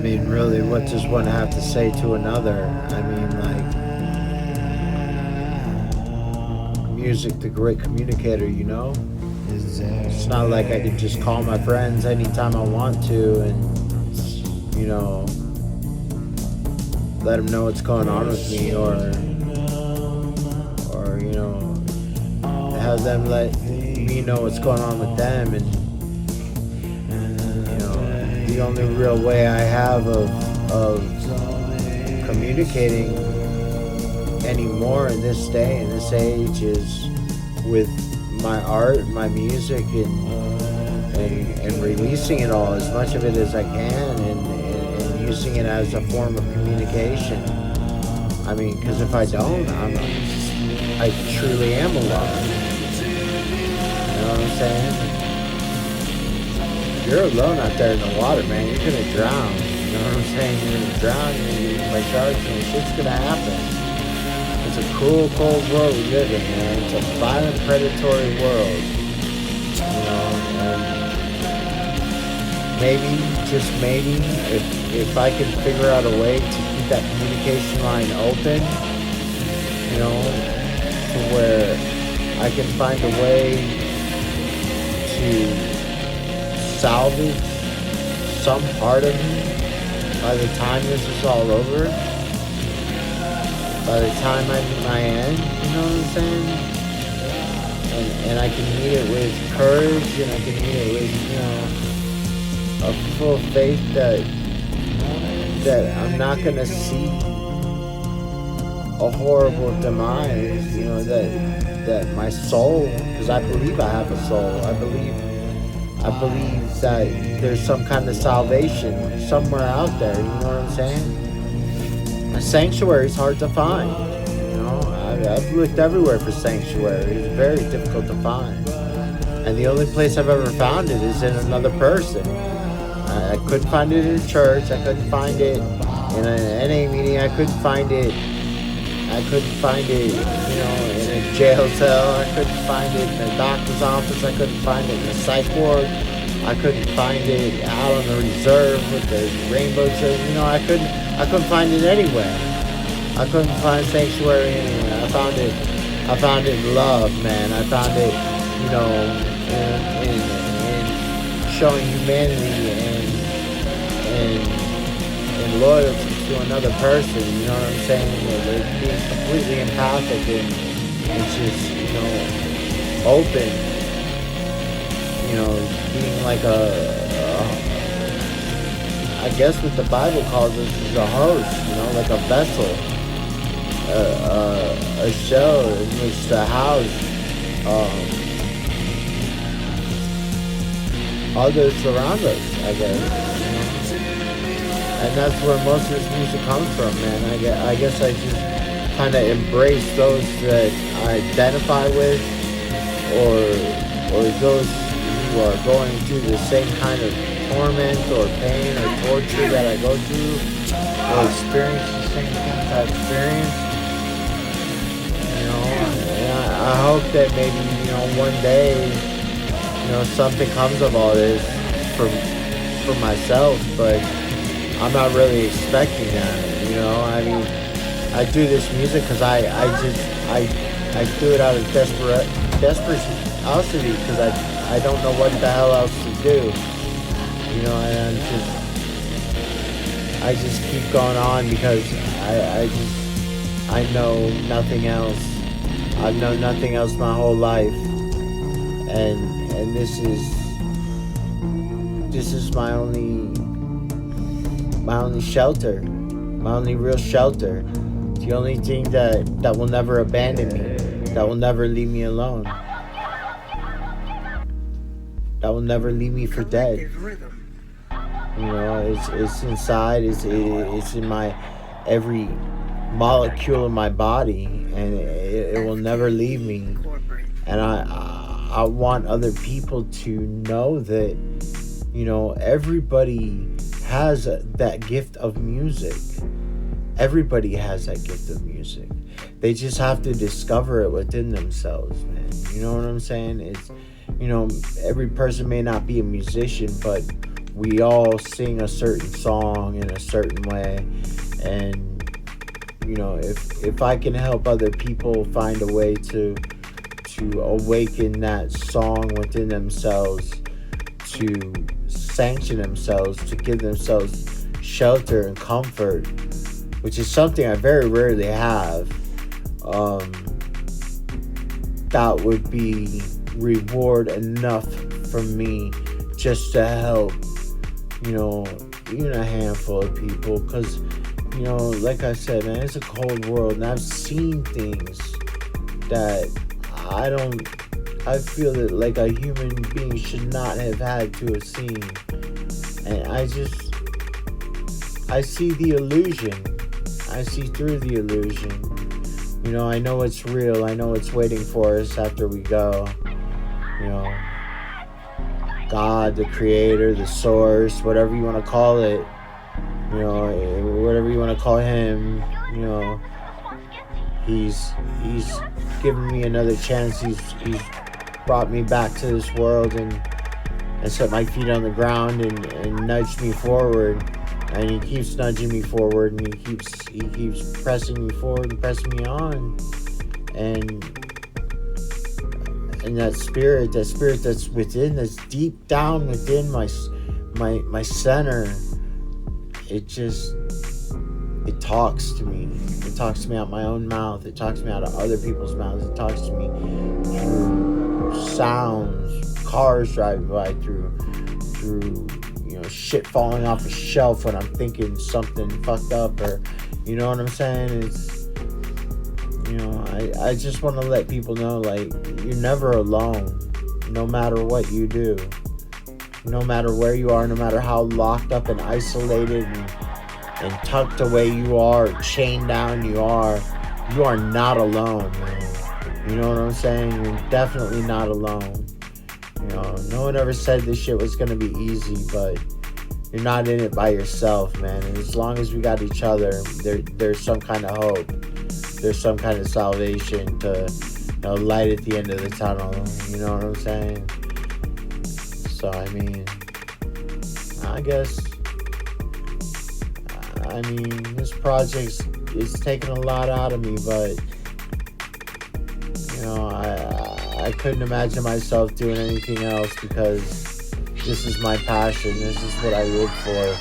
mean, really, what does one have to say to another? I mean, like, music, the great communicator, you know? It's not like I can just call my friends anytime I want to and, you know, let them know what's going on with me, or you know, have them let me know what's going on with them. And you know, the only real way I have of communicating anymore in this day, in this age, is with my art, my music, and releasing it all, as much of it as I can, and using it as a form of communication. I mean, because if I don't, I truly am alone. You know what I'm saying? If you're alone out there in the water, man, you're gonna drown. You know what I'm saying? You're gonna drown, you're gonna be eaten by sharks, and shit's gonna happen. It's a cruel, cold world we live in, man. It's a violent, predatory world. You know, and maybe, just maybe, if I can figure out a way to keep that communication line open, you know, to where I can find a way to salvage some part of me by the time this is all over, by the time I meet my end, you know what I'm saying? And I can meet it with courage, and I can meet it with, you know, a full faith that I'm not gonna see a horrible demise, you know, that my soul, because I believe I have a soul, I believe that there's some kind of salvation somewhere out there, you know what I'm saying? A sanctuary is hard to find, you know. I've looked everywhere for sanctuary. It's very difficult to find, and the only place I've ever found it is in another person. I couldn't find it in a church. I couldn't find it in an NA meeting. I couldn't find it, you know, in a jail cell. I couldn't find it in a doctor's office. I couldn't find it in a psych ward. I couldn't find it out on the reserve with the rainbow children. You know, I couldn't find it anywhere. I couldn't find sanctuary anywhere. I found it in love, man. I found it, you know, in showing humanity and loyalty to another person. You know what I'm saying? They're being completely empathic and just, you know, open. You know, being like I guess what the Bible calls us is a host, you know, like a vessel, a shell in which to house others around us, I guess, you know? And that's where most of this music comes from, man. I guess I just kind of embrace those that I identify with, or those who are going through the same kind of torment or pain or torture that I go through, or experience the same things I experience. You know, and I hope that maybe, you know, one day, you know, something comes of all this for myself, but I'm not really expecting that. You know, I mean, I do this music because I do it out of desperation, because I don't know what the hell else to do. You know, and I just keep going on because I know nothing else. I've known nothing else my whole life, and this is my only shelter, my only real shelter. It's the only thing that will never abandon me, that will never leave me alone, that will never leave me for dead. You know, it's inside, it's in my every molecule of my body, and it will never leave me. And I want other people to know that, you know, everybody has that gift of music. Everybody has that gift of music. They just have to discover it within themselves, man. You know what I'm saying? It's, you know, every person may not be a musician, but we all sing a certain song in a certain way, and if I can help other people find a way to awaken that song within themselves, to sanction themselves, to give themselves shelter and comfort, which is something I very rarely have, that would be reward enough for me just to help, even a handful of people. Because, like I said, man, it's a cold world, and I've seen things that I feel that like a human being should not have had to have seen. And I see the illusion. I see through the illusion. I know it's real. I know it's waiting for us after we go. God, the creator, the source, whatever you want to call it, whatever you want to call him, he's given me another chance. He's brought me back to this world and set my feet on the ground and nudged me forward. And he keeps nudging me forward, and he keeps pressing me forward and pressing me on. And that spirit that's within, that's deep down within my center, it talks to me. It talks to me out my own mouth. It talks to me out of other people's mouths. It talks to me through sounds, cars driving by, through shit falling off a shelf when I'm thinking something fucked up, or you know what I'm saying? It's I just want to let people know, like, you're never alone, no matter what you do, no matter where you are, no matter how locked up and isolated and tucked away you are, chained down you are not alone, man. You know what I'm saying? You're definitely not alone. No one ever said this shit was gonna be easy, but you're not in it by yourself, man. And as long as we got each other, there's some kind of hope. There's some kind of salvation to light at the end of the tunnel. You know what I'm saying? So, I mean, this project is taking a lot out of me, but I couldn't imagine myself doing anything else, because this is my passion. This is what I live for.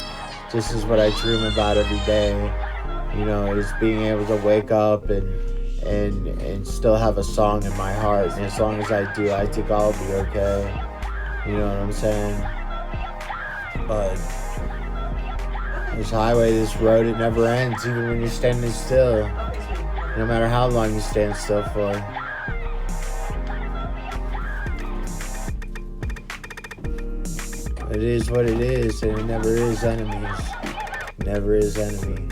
This is what I dream about every day. Is being able to wake up and still have a song in my heart. And as long as I do, I think I'll be okay. You know what I'm saying? But this highway, this road, it never ends, even when you're standing still. No matter how long you stand still for. It is what it is, and it never is enemies. Never is enemy.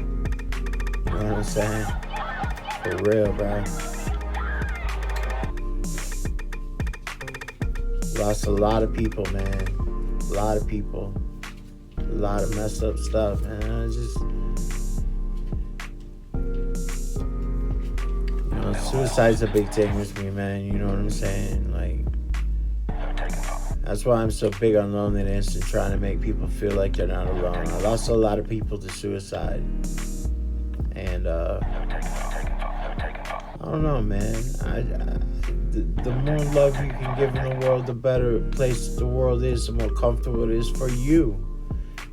You know what I'm saying? For real, bro. Lost a lot of people, man. A lot of people. A lot of messed up stuff, man. Suicide's a big thing with me, man. You know what I'm saying? Like, that's why I'm so big on loneliness and trying to make people feel like they're not alone. I lost a lot of people to suicide. And, I don't know, man. The more love you can give in the world, the better place the world is, the more comfortable it is for you.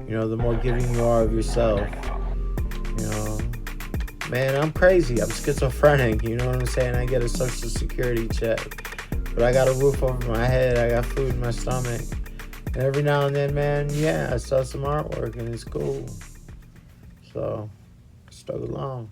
The more giving you are of yourself. Man, I'm crazy. I'm schizophrenic. You know what I'm saying? I get a social security check. But I got a roof over my head. I got food in my stomach. And every now and then, man, yeah, I sell some artwork and it's cool. So, struggle along.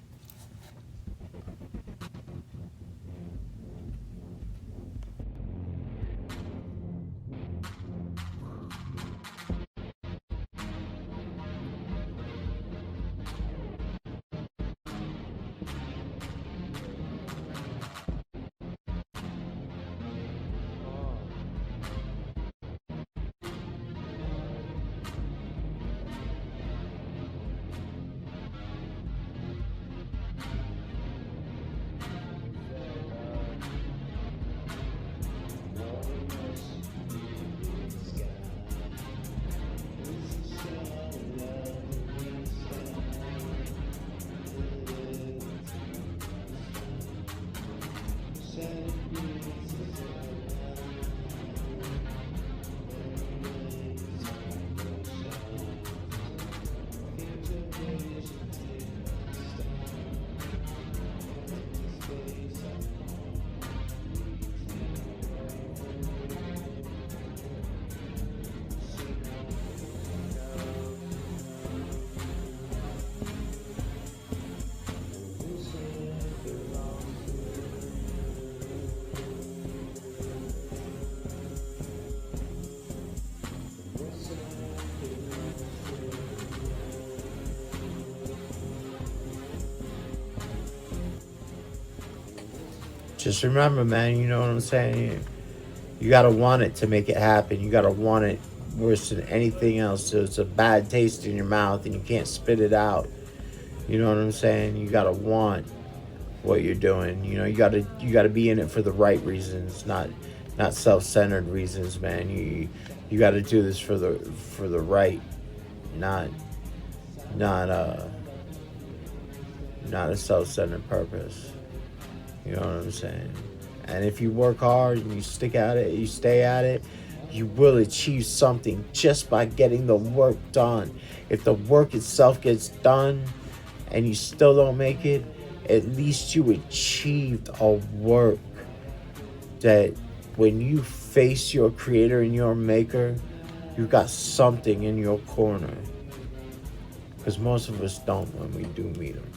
Just remember, man, you know what I'm saying? You gotta want it to make it happen. You gotta want it worse than anything else. So it's a bad taste in your mouth and you can't spit it out. You know what I'm saying? You gotta want what you're doing. You know, you gotta be in it for the right reasons, not self-centered reasons, man. You gotta do this for the right, not not not a self-centered purpose. You know what I'm saying? And if you work hard and you stick at it, you stay at it, you will achieve something just by getting the work done. If the work itself gets done and you still don't make it, at least you achieved a work that when you face your creator and your maker, you got something in your corner. Because most of us don't when we do meet them.